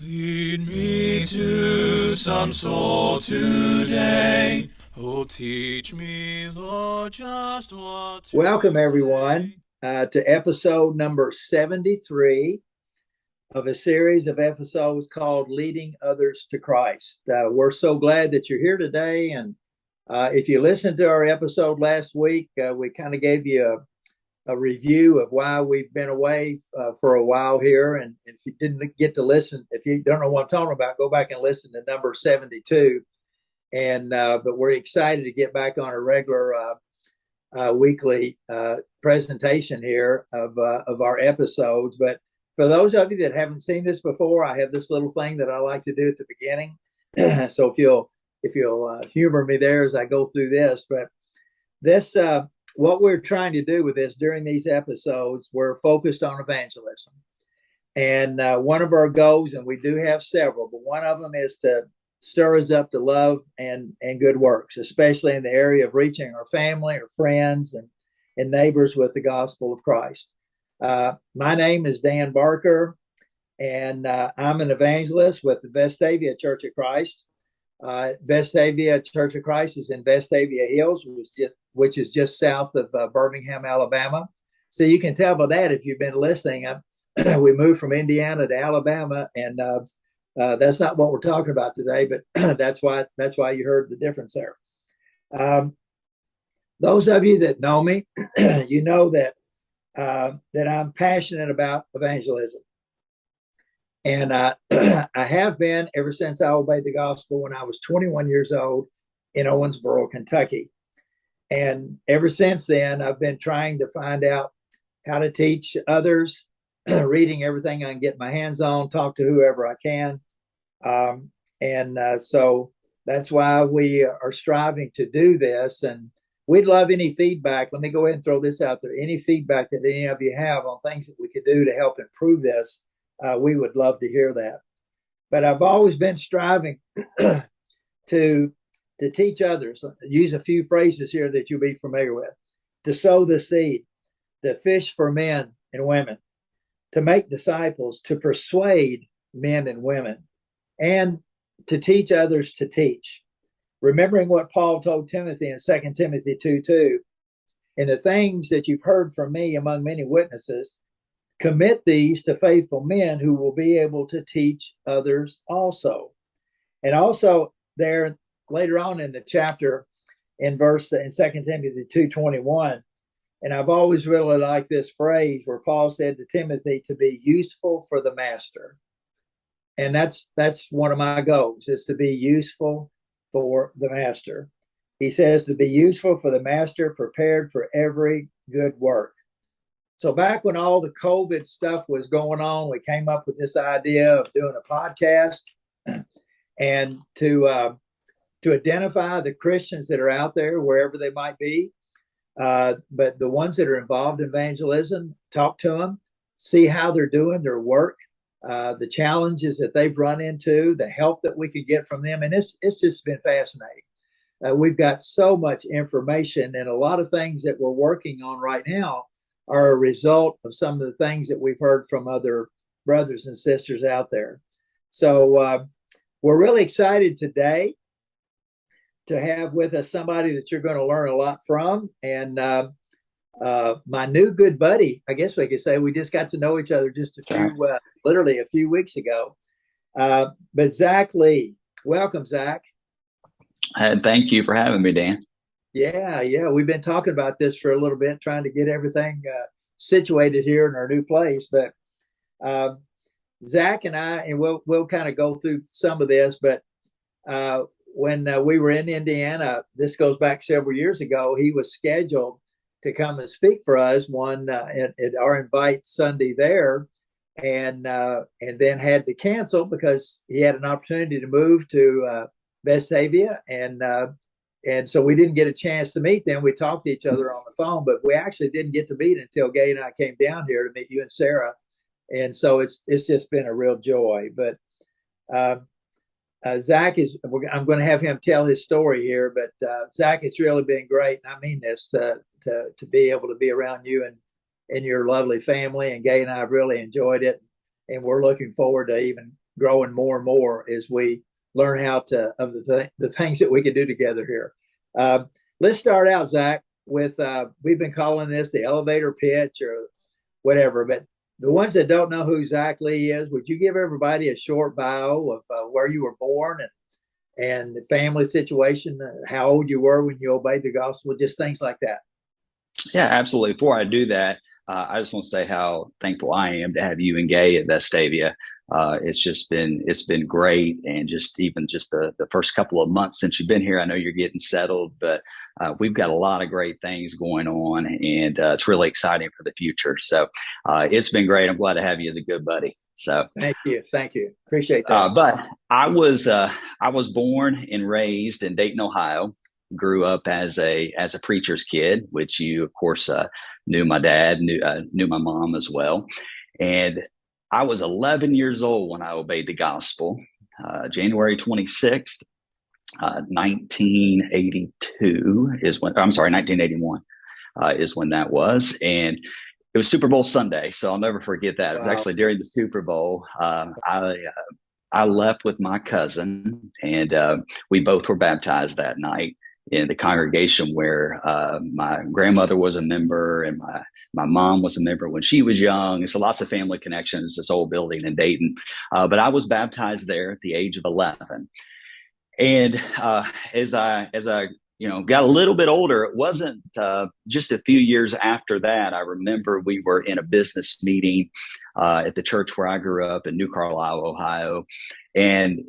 Lead me to some soul today. Oh, teach me, Lord, just what to Welcome, everyone, say. to episode number 73 of a series of episodes called Leading Others to Christ. We're so glad that you're here today. And if you listened to our episode last week, we kind of gave you a review of why we've been away for a while here. And if you didn't get to listen, if you don't know what I'm talking about, go back and listen to number 72. But we're excited to get back on a regular weekly presentation here of our episodes. But for those of you that haven't seen this before, I have this little thing that I like to do at the beginning. So if you'll humor me there as I go through this, but this what we're trying to do with this during these episodes, we're focused on evangelism. And one of our goals, and we do have several, but one of them is to stir us up to love and good works, especially in the area of reaching our family or friends and neighbors with the gospel of Christ. My name is Dan Barker, and I'm an evangelist with the Vestavia Church of Christ. Vestavia Church of Christ is in Vestavia Hills, which is just south of Birmingham, Alabama. So you can tell by that if you've been listening. We moved from Indiana to Alabama, and that's not what we're talking about today. But that's why you heard the difference there. Those of you that know me, you know that I'm passionate about evangelism. And I have been ever since I obeyed the gospel when I was 21 years old in Owensboro, Kentucky. And ever since then, I've been trying to find out how to teach others, reading everything I can get my hands on, talk to whoever I can. So that's why we are striving to do this. And we'd love any feedback. Let me go ahead and throw this out there. Any feedback that any of you have on things that we could do to help improve this, we would love to hear that. But I've always been striving to teach others, use a few phrases here that you'll be familiar with: to sow the seed, to fish for men and women, to make disciples, to persuade men and women, and to teach others to teach. Remembering what Paul told Timothy in 2 Timothy 2:2, and the things that you've heard from me among many witnesses, commit these to faithful men who will be able to teach others also. And also there later on in the chapter in 2 Timothy 2:21, and I've always really liked this phrase where Paul said to Timothy to be useful for the master. And that's one of my goals, is to be useful for the master. He says to be useful for the master, prepared for every good work. So back when all the COVID stuff was going on, we came up with this idea of doing a podcast and to identify the Christians that are out there, wherever they might be, but the ones that are involved in evangelism, talk to them, see how they're doing their work, the challenges that they've run into, the help that we could get from them. And it's just been fascinating. We've got so much information, and a lot of things that we're working on right now are a result of some of the things that we've heard from other brothers and sisters out there. So we're really excited today to have with us somebody that you're going to learn a lot from. And my new good buddy, I guess we could say, we just got to know each other just literally a few weeks ago. But Zack Lee, welcome, Zack. Thank you for having me, Dan. Yeah. We've been talking about this for a little bit, trying to get everything situated here in our new place. But Zack and I, and we'll kind of go through some of this, but when we were in Indiana, this goes back several years ago, he was scheduled to come and speak for us at our Invite Sunday there, and then had to cancel because he had an opportunity to move to Vestavia, and so we didn't get a chance to meet them. We talked to each other on the phone, but we actually didn't get to meet until Gay and I came down here to meet you and Sarah. And so it's just been a real joy. But Zack I'm going to have him tell his story here, but Zack, it's really been great. And I mean this, to be able to be around you and your lovely family. And Gay and I have really enjoyed it. And we're looking forward to even growing more and more as we learn how to of the things that we can do together here. Let's start out, Zack, with we've been calling this the elevator pitch or whatever, but the ones that don't know who Zack Lee is, would you give everybody a short bio of where you were born and the family situation, how old you were when you obeyed the gospel, just things like that? Yeah, absolutely. Before I do that, I just want to say how thankful I am to have you and Gay at Vestavia. It's been great, and even the first couple of months since you've been here, I know you're getting settled, but we've got a lot of great things going on, and it's really exciting for the future. So it's been great. I'm glad to have you as a good buddy. So thank you, appreciate that. But I was born and raised in Dayton, Ohio. Grew up as a preacher's kid, which you of course knew my dad, knew my mom as well, and I was 11 years old when I obeyed the gospel. January 26th, 1982 is when. I'm sorry, 1981 is when that was, and it was Super Bowl Sunday, so I'll never forget that. Wow. It was actually during the Super Bowl. I left with my cousin, and we both were baptized that night in the congregation where my grandmother was a member and my mom was a member when she was young. So lots of family connections, this old building in Dayton. But I was baptized there at the age of 11. And as I got a little bit older, it wasn't just a few years after that. I remember we were in a business meeting at the church where I grew up in New Carlisle, Ohio. And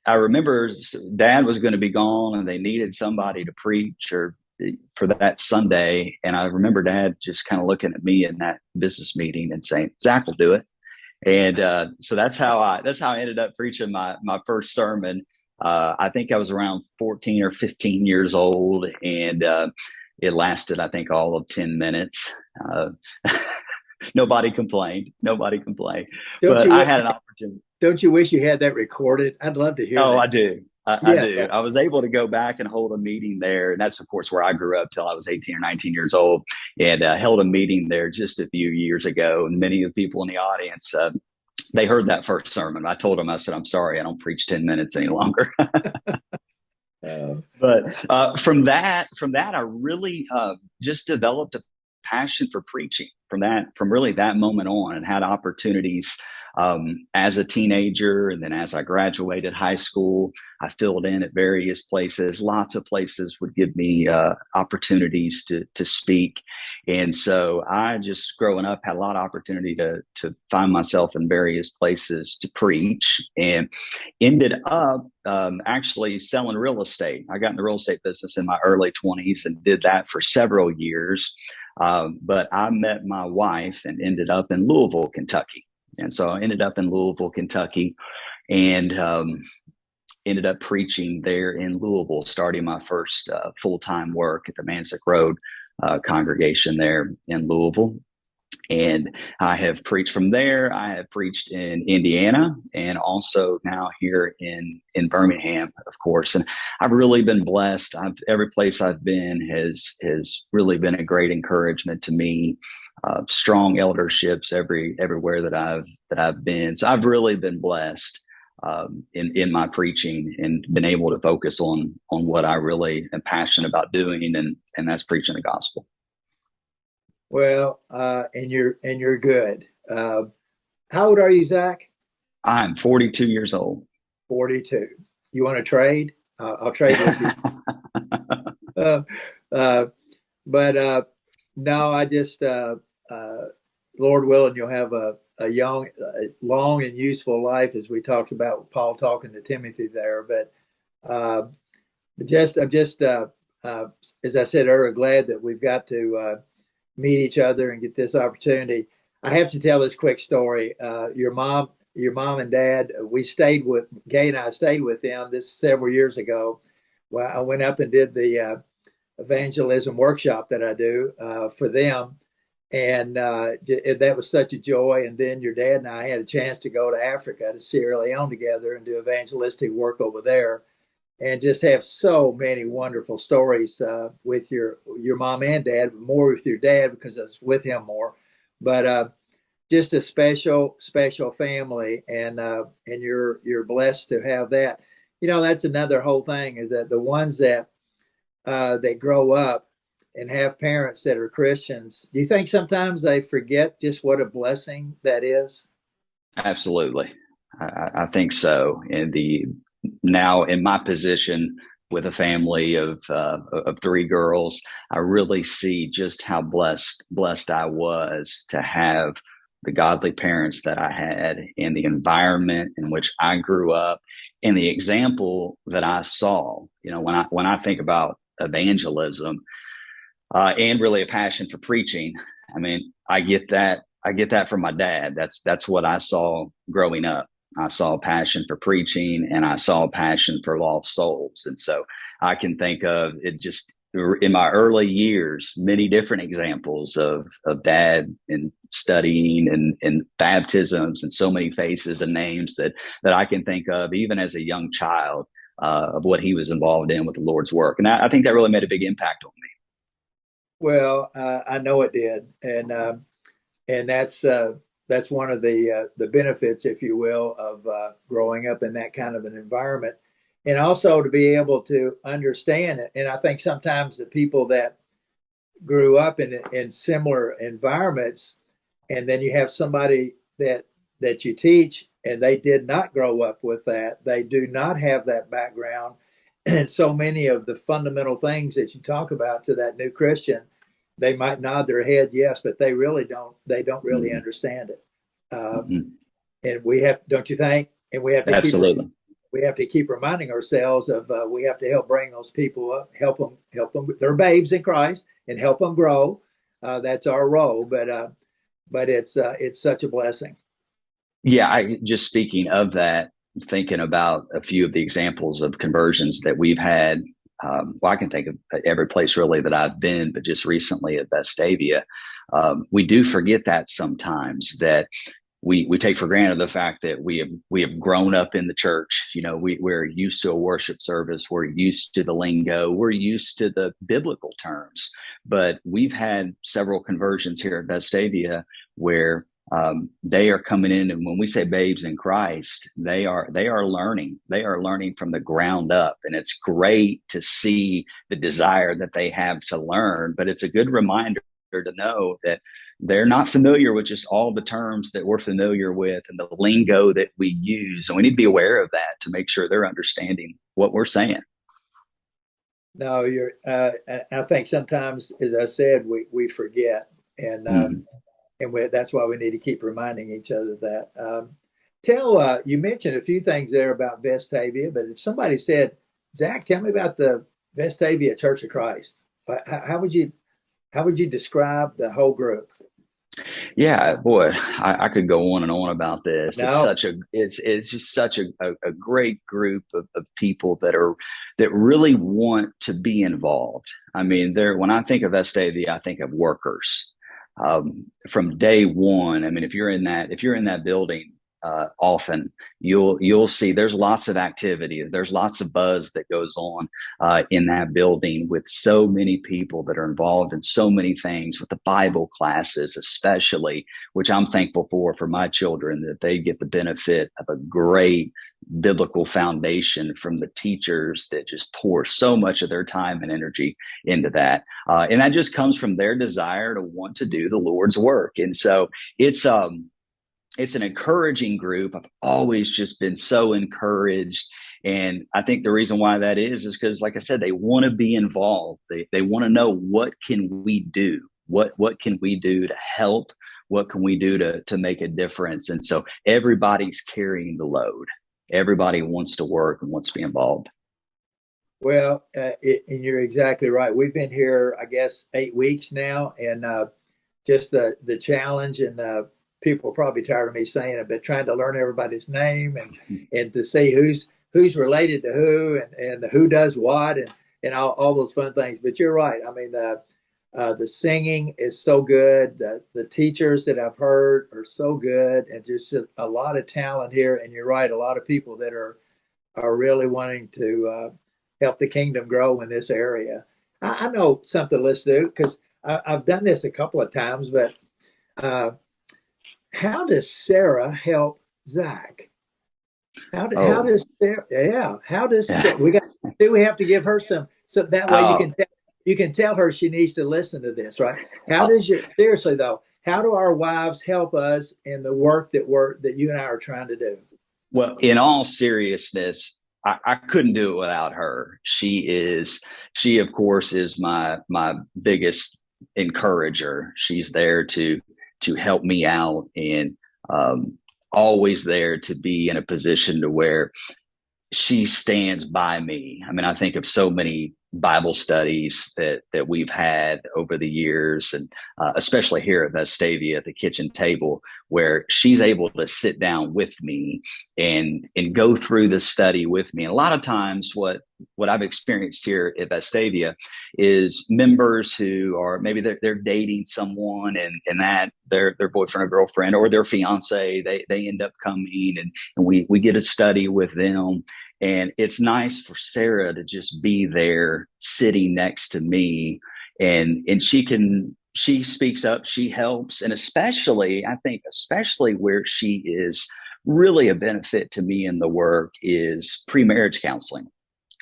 I remember Dad was going to be gone and they needed somebody to preach for that Sunday. And I remember Dad just kind of looking at me in that business meeting and saying, "Zack will do it." And so that's how I ended up preaching my first sermon. I think I was around 14 or 15 years old, and it lasted, I think, all of 10 minutes. Nobody complained. I had an opportunity. Don't you wish you had that recorded? I'd love to hear that. I do. I do. Yeah. I was able to go back and hold a meeting there. And that's, of course, where I grew up till I was 18 or 19 years old, and held a meeting there just a few years ago. And many of the people in the audience, they heard that first sermon. I told them, I said, "I'm sorry, I don't preach 10 minutes any longer." But from that, I really just developed a passion for preaching from really that moment on, and had opportunities as a teenager. And then as I graduated high school, I filled in at various places. Lots of places would give me opportunities to speak. And so I just growing up had a lot of opportunity to find myself in various places to preach, and ended up actually selling real estate. I got in the real estate business in my early 20s and did that for several years. But I met my wife and ended up in Louisville, Kentucky. And so I ended up in Louisville, Kentucky, and ended up preaching there in Louisville, starting my first full-time work at the Mansick Road congregation there in Louisville. And I have preached from there. I have preached in Indiana, and also now here in Birmingham, of course. And I've really been blessed. Every place I've been has really been a great encouragement to me. Strong elderships everywhere that I've been. So I've really been blessed in my preaching, and been able to focus on what I really am passionate about doing, and that's preaching the gospel. Well, and you're good. How old are you, Zack? I'm 42 years old. 42. You want to trade? I'll trade with you. But no, I just, Lord willing, you'll have a young, long and useful life, as we talked about Paul talking to Timothy there. But I'm just, as I said earlier, glad that we've got to meet each other and get this opportunity. I have to tell this quick story. Your mom and dad, Gay and I stayed with them this several years ago. Well, I went up and did the evangelism workshop that I do for them. And that was such a joy. And then your dad and I had a chance to go to Africa, to Sierra Leone together, and do evangelistic work over there, and just have so many wonderful stories with your mom and dad, more with your dad because I was with him more. But just a special family, and you're blessed to have that. You know, that's another whole thing, is that the ones that grow up and have parents that are Christians, do you think sometimes they forget just what a blessing that is? Absolutely. I think so. And the now in my position with a family of three girls, I really see just how blessed I was to have the godly parents that I had, and the environment in which I grew up, and the example that I saw. You know, when I think about evangelism, and really a passion for preaching. I mean, I get that. I get that from my dad. That's what I saw growing up. I saw a passion for preaching, and I saw a passion for lost souls. And so I can think of it just in my early years, many different examples of dad and studying and baptisms, and so many faces and names that I can think of, even as a young child, of what he was involved in with the Lord's work. And I think that really made a big impact on me. Well, I know it did, and that's one of the benefits, if you will, of growing up in that kind of an environment, and also to be able to understand it. And I think sometimes the people that grew up in similar environments, and then you have somebody that you teach, and they did not grow up with that, they do not have that background, and so many of the fundamental things that you talk about to that new Christian, they might nod their head yes, but they don't really Mm-hmm. understand it. Mm-hmm. And we have, don't you think? And Absolutely. we have to keep reminding ourselves of we have to help bring those people up, help them. They're babes in Christ, and help them grow. That's our role. But it's such a blessing. Yeah, I just speaking of that, thinking about a few of the examples of conversions that we've had. Well, I can think of every place really that I've been, but just recently at Vestavia, we do forget that sometimes, that we take for granted the fact that we have grown up in the church. You know, we're used to a worship service, we're used to the lingo, we're used to the biblical terms. But we've had several conversions here at Vestavia where they are coming in, and when we say babes in Christ, they are learning from the ground up, and it's great to see the desire that they have to learn. But it's a good reminder to know that they're not familiar with just all the terms that we're familiar with and the lingo that we use. And we need to be aware of that to make sure they're understanding what we're saying. No, you're. I think sometimes, as I said, we forget, and Mm-hmm. that's why we need to keep reminding each other that. You mentioned a few things there about Vestavia, but if somebody said, Zach, tell me about the Vestavia Church of Christ, how would you describe the whole group? Yeah, boy, I could go on and on about this. No, It's just such a great group of people that really want to be involved. I mean, when I think of Vestavia, I think of workers. From day one. I mean, if you're in that building, often you'll see there's lots of activity, there's lots of buzz that goes on in that building, with so many people that are involved in so many things, with the Bible classes especially, which I'm thankful for my children, that they get the benefit of a great biblical foundation from the teachers that just pour so much of their time and energy into that, and that just comes from their desire to want to do the Lord's work. And so it's an encouraging group. I've always just been so encouraged. And I think the reason why that is because, like I said, they want to be involved. They want to know, what can we do? What can we do to help? What can we do to make a difference? And so everybody's carrying the load. Everybody wants to work and wants to be involved. well, and you're exactly right. We've been here, I guess, 8 weeks now, and just the challenge, and people are probably tired of me saying it, but trying to learn everybody's name, and to see who's related to who, and who does what, and all those fun things. But you're right. I mean, the singing is so good. The teachers that I've heard are so good, and just a lot of talent here. And you're right, a lot of people that are really wanting to help the kingdom grow in this area. I know something. Let's do, because I've done this a couple of times, but uh, how does Sarah help Zach? How Oh, does Sarah? Yeah, how does yeah. we have to give her some so that way Oh, you can tell her she needs to listen to this, right? How uh, does your seriously though? How do our wives help us in the work that you and I are trying to do? well, in all seriousness, I couldn't do it without her. She of course is my biggest encourager. She's there to help me out and um, always there to be in a position to where she stands by me. I mean, I think of so many Bible studies that we've had over the years, and especially here at Vestavia at the kitchen table, where she's able to sit down with me and go through the study with me. And a lot of times, what I've experienced here at Vestavia is members who are maybe they're dating someone and that their boyfriend or girlfriend or their fiance they end up coming and we get a study with them, and it's nice for Sarah to just be there sitting next to me, and she speaks up, she helps, and especially I think especially where she is really a benefit to me in the work is pre-marriage counseling.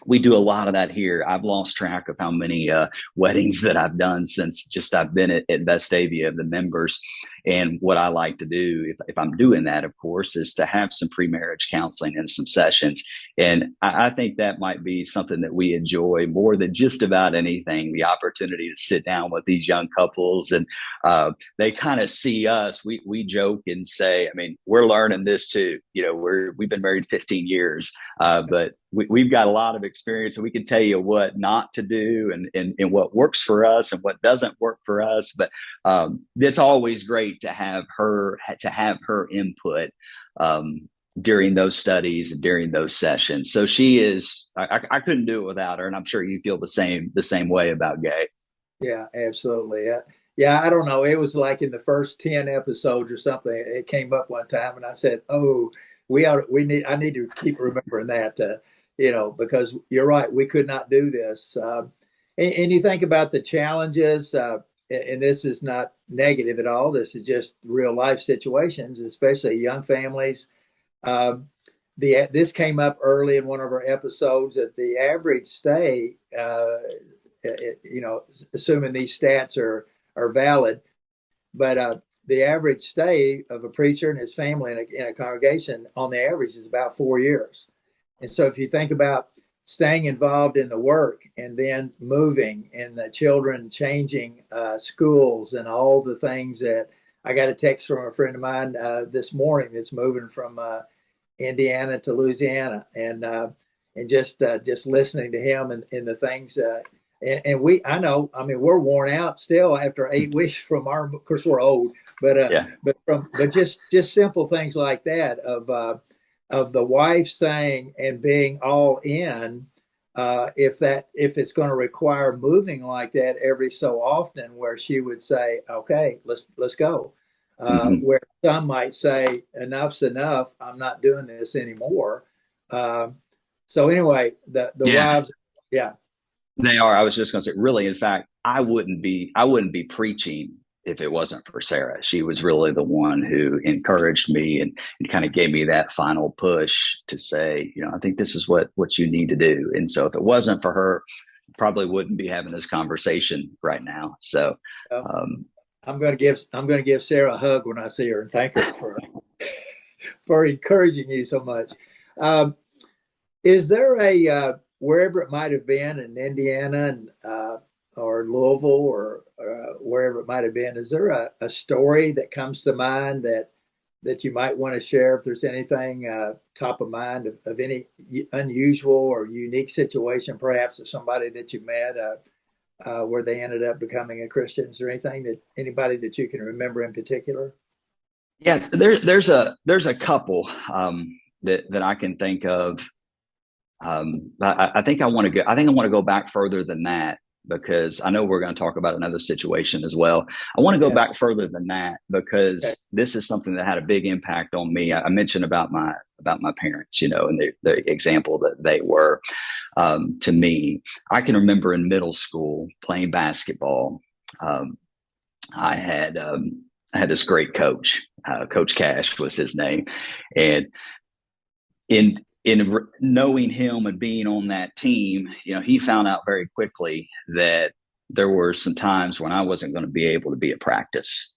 We do a lot of that here. I've lost track of how many weddings that I've done since just I've been at Vestavia, the members. And what I like to do, if I'm doing that, of course, is to have some pre-marriage counseling and some sessions. And I think that might be something that we enjoy more than just about anything, the opportunity to sit down with these young couples. And they kind of see us. We joke and say, I mean, we're learning this too. You know, we've been married 15 years, but we've got a lot of experience and we can tell you what not to do and what works for us and what doesn't work for us. But it's always great to have her input during those studies and during those sessions. So she is. I couldn't do it without her, and I'm sure you feel the same way about Gay. Yeah, absolutely. Yeah, I don't know. It was like in the first 10 episodes or something. It came up one time and I said, "Oh, I need to keep remembering that, because you're right. We could not do this." And you think about the challenges, and this is not negative at all. This is just real life situations, especially young families. Um, this came up early in one of our episodes that the average stay, assuming these stats are valid, but the average stay of a preacher and his family in a congregation on the average is about 4 years. And so if you think about staying involved in the work and then moving and the children changing schools and all the things that I got a text from a friend of mine this morning that's moving from Indiana to Louisiana, and just listening to him and the things. I know, I mean, we're worn out still after 8 weeks from of course, we're old, Yeah. but just simple things like that of the wife saying and being all in. If it's going to require moving like that every so often, where she would say, "Okay, let's go," Mm-hmm. where some might say, "Enough's enough. I'm not doing this anymore." So anyway, the Yeah. wives, yeah, They are. I was just going to say, really, in fact, I wouldn't be preaching if it wasn't for Sarah. She was really the one who encouraged me and kind of gave me that final push to say, I think this is what you need to do. And so if it wasn't for her, probably wouldn't be having this conversation right now. So, uh, um, I'm going to give Sarah a hug when I see her and thank her for encouraging you so much. Um, is there a wherever it might have been in Indiana and or Louisville or wherever it might have been? Is there a story that comes to mind that you might want to share? If there's anything top of mind of any unusual or unique situation, perhaps of somebody that you met where they ended up becoming a Christian, is there anything that anybody that you can remember in particular? yeah, there's a couple that I can think of. I think I think I want to go back further than that because I know we're going to talk about another situation as well. I want to go Yeah. back further than that Okay. because this is something that had a big impact on me. I mentioned about my parents, and the example that they were to me. I can remember in middle school playing basketball. I had I had this great coach. Coach Cash was his name, and in knowing him and being on that team, he found out very quickly that there were some times when I wasn't going to be able to be at practice.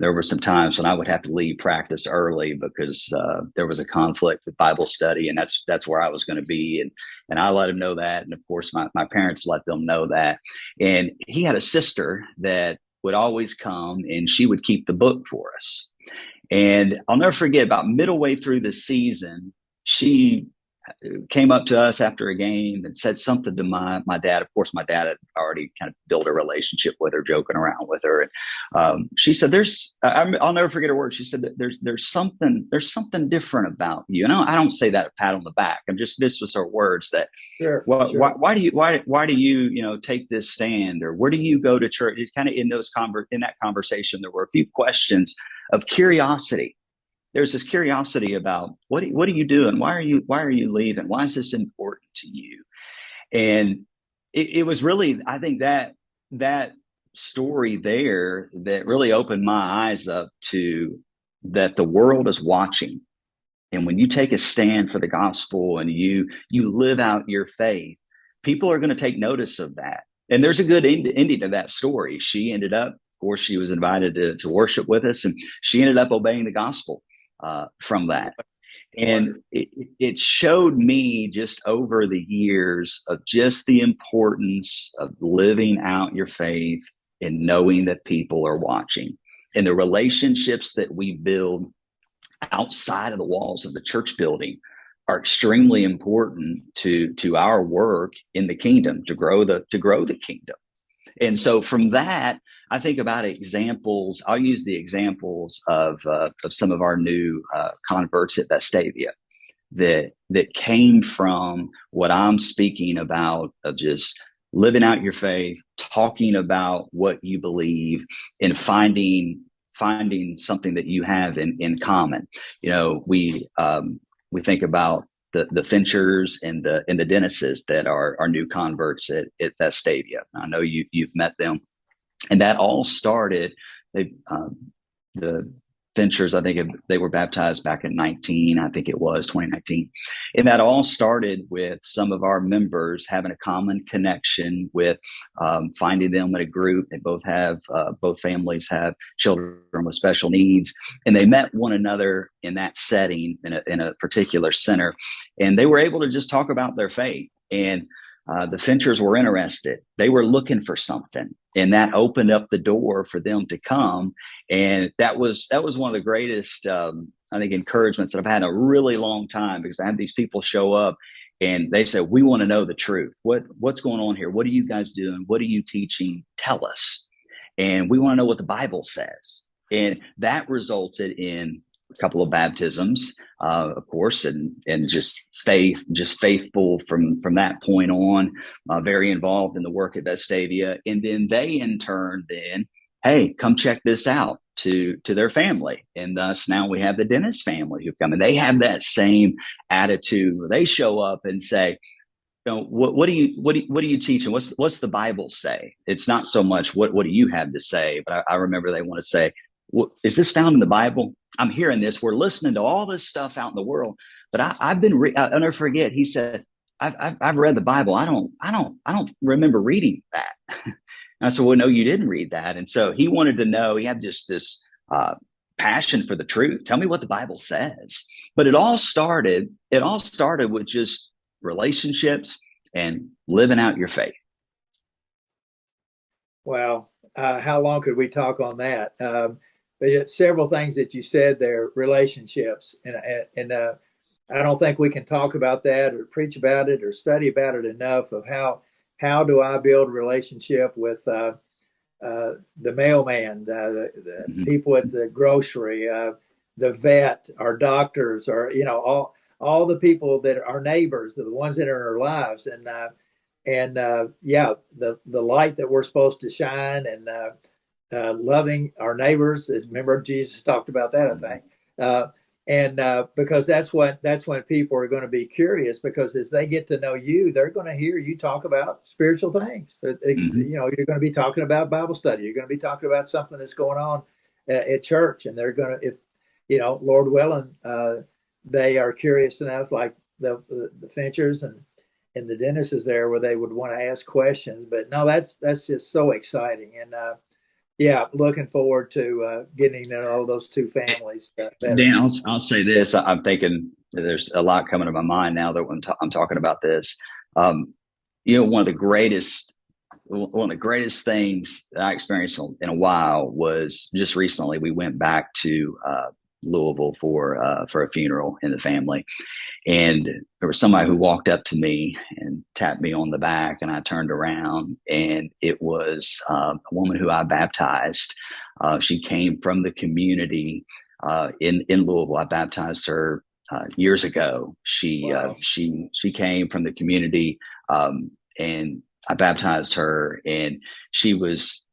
There were some times when I would have to leave practice early because there was a conflict with Bible study, and that's where I was going to be. And I let him know that, and of course my parents let them know that. And he had a sister that would always come, and she would keep the book for us. And I'll never forget, about middle way through the season, she came up to us after a game and said something to my dad. Of course, my dad had already kind of built a relationship with her, joking around with her. And she said, I'll never forget her words. She said, there's something different about you. And I don't say that a pat on the back. This was her words that, Sure. why do you take this stand, or where do you go to church? It's kind of in that conversation, there were a few questions of curiosity. There's this curiosity about what are you doing? Why are you leaving? Why is this important to you? And it was really, I think, that story there that really opened my eyes up to that the world is watching. And when you take a stand for the gospel and you live out your faith, people are going to take notice of that. And there's a good ending to that story. She ended up, of course, she was invited to worship with us, and she ended up obeying the gospel from that. And it showed me just over the years of just the importance of living out your faith and knowing that people are watching, and the relationships that we build outside of the walls of the church building are extremely important to our work in the kingdom, to grow the kingdom. And so from that, I think about examples. I'll use the examples of some of our new converts at Vestavia that came from what I'm speaking about, of just living out your faith, talking about what you believe, and finding something that you have in common. We think about the Finchers and the Dennises that are new converts at Vestavia. I know you've met them. And that all started, the Finchers, I think they were baptized back in 2019. And that all started with some of our members having a common connection with finding them in a group. They both families have children with special needs. And they met one another in that setting, in a particular center. And they were able to just talk about their faith. And the Finchers were interested. They were looking for something, and that opened up the door for them to come. And that was one of the greatest, I think, encouragements that I've had in a really long time, because I have these people show up and they say, we want to know the truth. What's going on here? What are you guys doing? What are you teaching? Tell us. And we want to know what the Bible says. And that resulted in a couple of baptisms, of course, and just faithful from that point on, very involved in the work at Vestavia. And then they, in turn, hey, come check this out to their family. And thus now we have the Dennis family who come, and they have that same attitude where they show up and say, what are you teaching? What's the Bible say? It's not so much what do you have to say, but I remember they want to say, is this found in the Bible? I'm hearing this. We're listening to all this stuff out in the world, but I've I'll never forget. He said, I've read the Bible. I don't remember reading that. And I said, well, no, you didn't read that. And so he wanted to know. He had just this passion for the truth. Tell me what the Bible says. But it all started with just relationships and living out your faith. Wow. How long could we talk on that? But several things that you said there, relationships, and I don't think we can talk about that or preach about it or study about it enough, of how do I build a relationship with the mailman, the people at the grocery, the vet, our doctors, or all the people that are neighbors, the ones that are in our lives, and the light that we're supposed to shine, and loving our neighbors. Remember, Jesus talked about that, I think. Because that's when people are going to be curious, because as they get to know you, they're going to hear you talk about spiritual things. You're going to be talking about Bible study. You're going to be talking about something that's going on at church, and they're going to, if Lord willing, they are curious enough, like the Finchers and the Dennis is there, where they would want to ask questions. But no, that's just so exciting, and yeah, looking forward to getting to know those two families better. Dan, I'll say this. I'm thinking there's a lot coming to my mind now that when I'm talking about this. One of the greatest things that I experienced in a while was just recently we went back to Louisville for a funeral in the family. And there was somebody who walked up to me and tapped me on the back, and I turned around, and it was a woman who I baptized. She came from the community in Louisville. I baptized her years ago. She came from the community, and I baptized her, and she was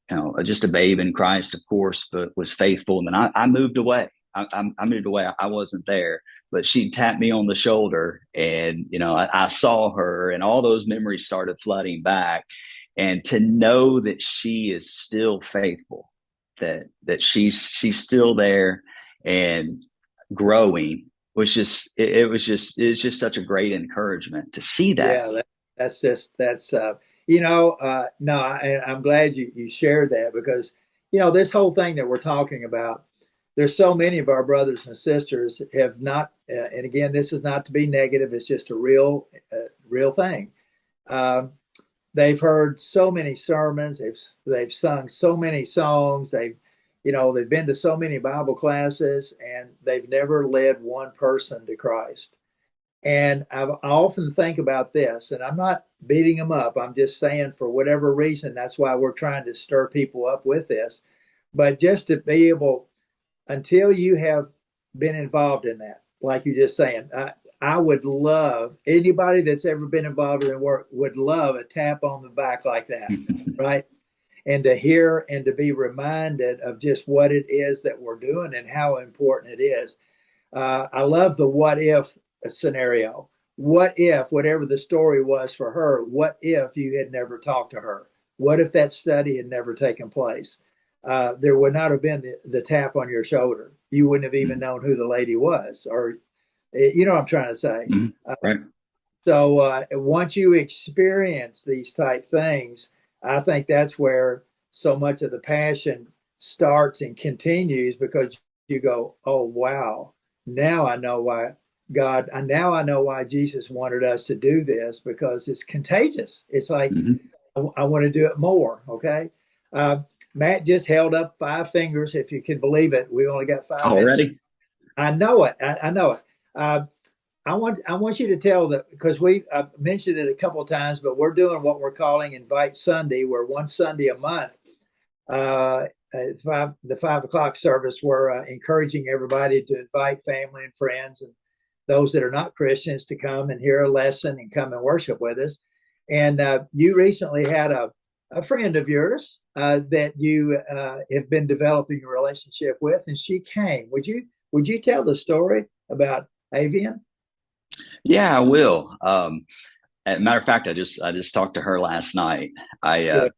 just a babe in Christ, of course, but was faithful. And then I moved away. I moved away. I wasn't there, but she tapped me on the shoulder, and I saw her, and all those memories started flooding back. And to know that she is still faithful, that she's still there and growing was just it's just such a great encouragement to see that. Yeah, that's no, and I'm glad you shared that, because this whole thing that we're talking about, there's so many of our brothers and sisters have not, and again, this is not to be negative, it's just a real thing. They've heard so many sermons, they've sung so many songs, they've been to so many Bible classes, and they've never led one person to Christ. And I often think about this, and I'm not beating them up. I'm just saying, for whatever reason, that's why we're trying to stir people up with this. But just to be able, until you have been involved in that, like you're just saying, I would love, anybody that's ever been involved in the work would love a tap on the back like that, right? And to hear and to be reminded of just what it is that we're doing and how important it is. I love the what if scenario. What if, whatever the story was for her, what if you had never talked to her? What if that study had never taken place? There would not have been the tap on your shoulder. You wouldn't have even known who the lady was, or you know what I'm trying to say. Right. So once you experience these type things, I think that's where so much of the passion starts and continues, because you go, oh wow, now I know why now I know why Jesus wanted us to do this, because it's contagious. It's like, I want to do it more. Okay. Matt just held up 5 fingers, if you can believe it. We only got 5 already. Minutes. I know it. I know it. I want you to tell that, because I've mentioned it a couple of times, but we're doing what we're calling Invite Sunday, where one Sunday a month, the 5 o'clock service, we're encouraging everybody to invite family and friends and those that are not Christians to come and hear a lesson and come and worship with us. And you recently had a friend of yours that you have been developing a relationship with, and she came. Would you tell the story about Avian? Yeah, I will. As a matter of fact, I just talked to her last night. I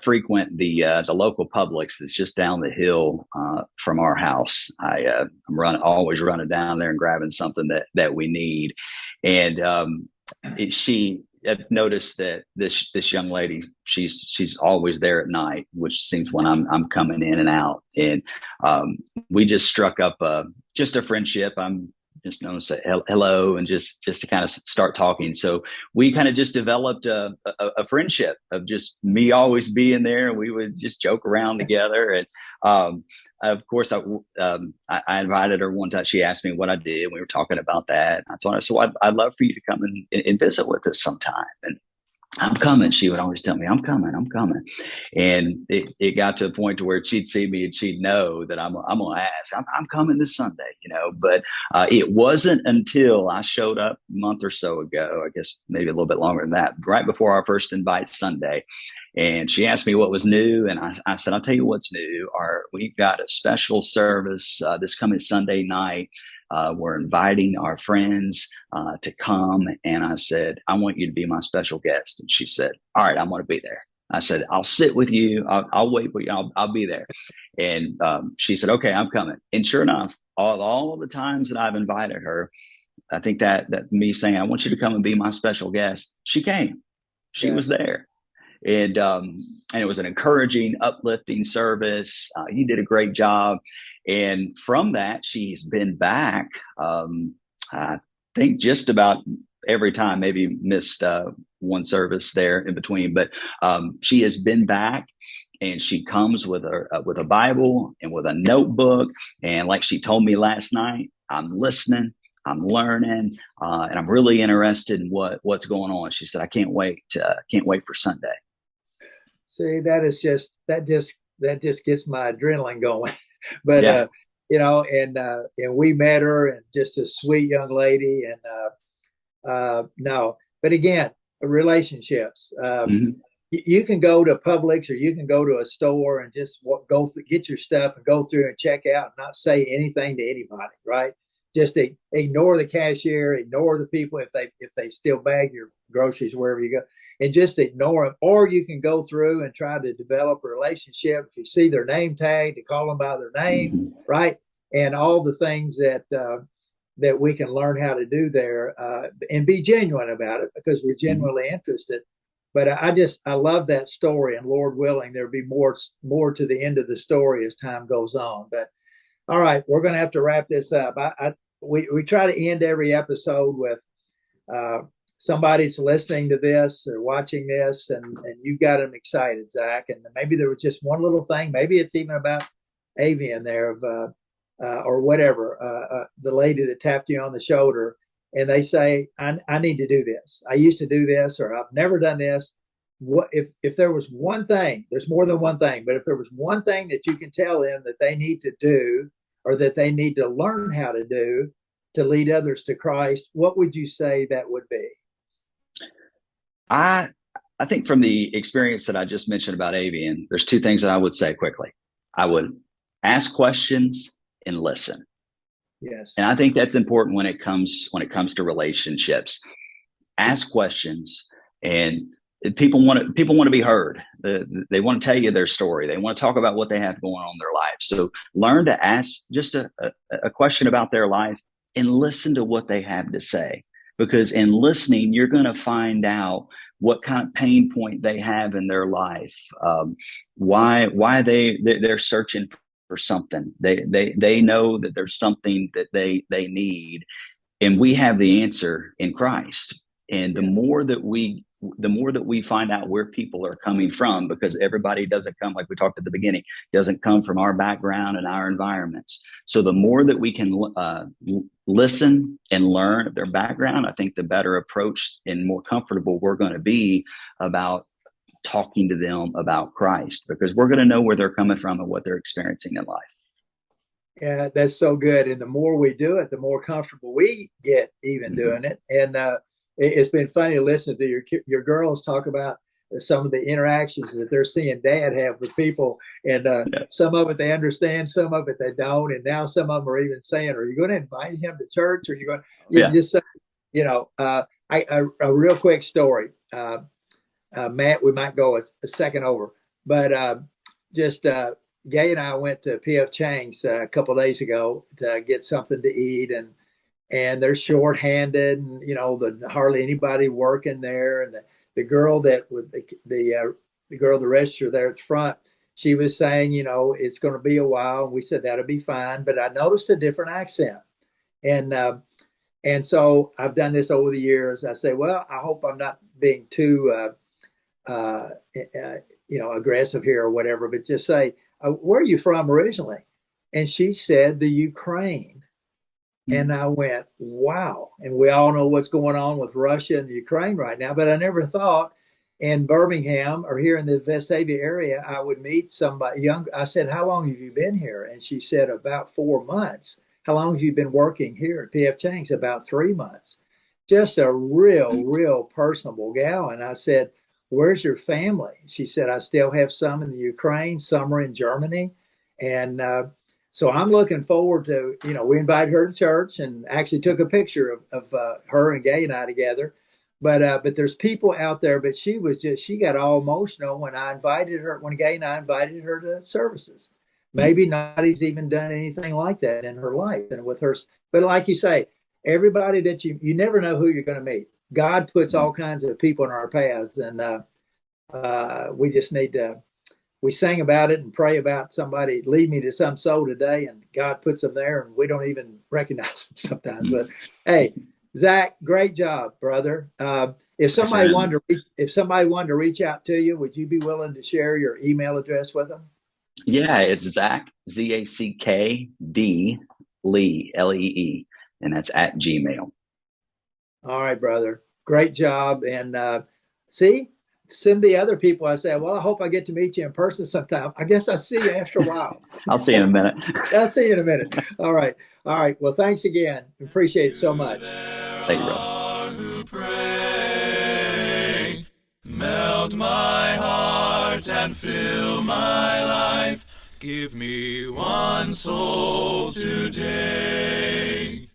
frequent the local Publix that's just down the hill from our house. I'm always running down there and grabbing something that we need. And she had noticed that this young lady, she's always there at night, which seems when I'm coming in and out. And we just struck up just a friendship. I'm just known to say hello and just to kind of start talking. So we kind of just developed a friendship of just me always being there, and we would just joke around together. And of course, I invited her one time. She asked me what I did. We were talking about that. I told her, so I'd love for you to come and visit with us sometime. And I'm coming. She would always tell me, I'm coming. And it got to a point to where she'd see me and she'd know that I'm going to ask, I'm coming this Sunday, but it wasn't until I showed up a month or so ago, I guess maybe a little bit longer than that, right before our first Invite Sunday. And she asked me what was new. And I said, I'll tell you what's new. We've got a special service this coming Sunday night. We're inviting our friends to come. And I said, I want you to be my special guest. And she said, all right, I'm going to be there. I said, I'll sit with you. I'll wait for you. I'll be there. And she said, okay, I'm coming. And sure enough, all of the times that I've invited her, I think that me saying, I want you to come and be my special guest, she came. She was Yes. there. And it was an encouraging, uplifting service. You did a great job. And from that, she's been back. I think just about every time, maybe missed one service there in between, but she has been back. And she comes with a Bible and with a notebook. And like she told me last night, I'm listening, I'm learning, and I'm really interested in what's going on. She said, I can't wait for Sunday. See, that just gets my adrenaline going. But Yeah. and we met her, and just a sweet young lady. And no, but again, relationships. Mm-hmm. You can go to Publix, or you can go to a store and just get your stuff and go through and check out, and not say anything to anybody, right? Just ignore the cashier, ignore the people if they still bag your groceries wherever you go, and just ignore them. Or you can go through and try to develop a relationship. If you see their name tag, to call them by their name, Mm-hmm. right? And all the things that we can learn how to do there, and be genuine about it, because we're genuinely interested. But I love that story, and Lord willing, there'll be more to the end of the story as time goes on. But all right, we're going to have to wrap this up. We try to end every episode with somebody's listening to this or watching this, and you got them excited, Zack. And maybe there was just one little thing. Maybe it's even about Avian there, or whatever. The lady that tapped you on the shoulder, and they say, I need to do this. I used to do this, or I've never done this. What if there was one thing? There's more than one thing, but if there was one thing that you can tell them that they need to do, or that they need to learn how to do to lead others to Christ, what would you say that would be? I think from the experience that I just mentioned about Avian, there's two things that I would say quickly. I would ask questions and listen. Yes. And I think that's important when it comes to relationships. Ask questions, and people want to be heard. They want to tell you their story. They want to talk about what they have going on in their life. So learn to ask just a question about their life, and listen to what they have to say. Because in listening, you're going to find out what kind of pain point they have in their life, why they're searching for something. They know that there's something that they need, and we have the answer in Christ. And the more that we find out where people are coming from, because everybody doesn't come, like we talked at the beginning, doesn't come from our background and our environments. So the more that we can listen and learn of their background, I think the better approach and more comfortable we're going to be about talking to them about Christ, because we're going to know where they're coming from and what they're experiencing in life. Yeah, that's so good. And the more we do it, the more comfortable we get even doing it. And it's been funny to listen to your girls talk about some of the interactions that they're seeing Dad have with people, and some of it they understand, some of it they don't, and now some of them are even saying, "Are you going to invite him to church? Or are you going?" Just say, a real quick story. Matt, we might go a second over, but Gay and I went to P.F. Chang's a couple of days ago to get something to eat, and they're short-handed, and hardly anybody working there. And the girl that with the girl, the register there at the front, she was saying, it's going to be a while. And we said that'll be fine, but I noticed a different accent, and so I've done this over the years. I say, well, I hope I'm not being too aggressive here or whatever, but just say, where are you from originally? And she said the Ukraine. And I went, wow. And we all know what's going on with Russia and the Ukraine right now. But I never thought in Birmingham or here in the Vestavia area, I would meet somebody young. I said, how long have you been here? And she said, about 4 months. How long have you been working here at P.F. Chang's? About 3 months. Just a real personable gal. And I said, where's your family? She said, I still have some in the Ukraine, some are in Germany. And so I'm looking forward to, we invited her to church and actually took a picture of her and Gay and I together. but there's people out there. But she got all emotional when I invited her, when Gay and I invited her to services. Maybe nobody's even done anything like that in her life and with her. But like you say, everybody that you never know who you're going to meet. God puts all kinds of people in our paths, and we just need to. We sing about it and pray about somebody lead me to some soul today, and God puts them there, and we don't even recognize them sometimes. But hey, Zack, great job, brother. If somebody wanted to reach out to you, would you be willing to share your email address with them? Yeah, it's Zack, ZACKD, Lee, Lee, and that's at Gmail. All right, brother. Great job. And see, send the other people. I say, well, I hope I get to meet you in person sometime. I guess I'll see you after a while. I'll see you in a minute. I'll see you in a minute. All right. All right. Well, thanks again. Appreciate it so much. Thank you, brother. Who pray, melt my heart and fill my life. Give me one soul today.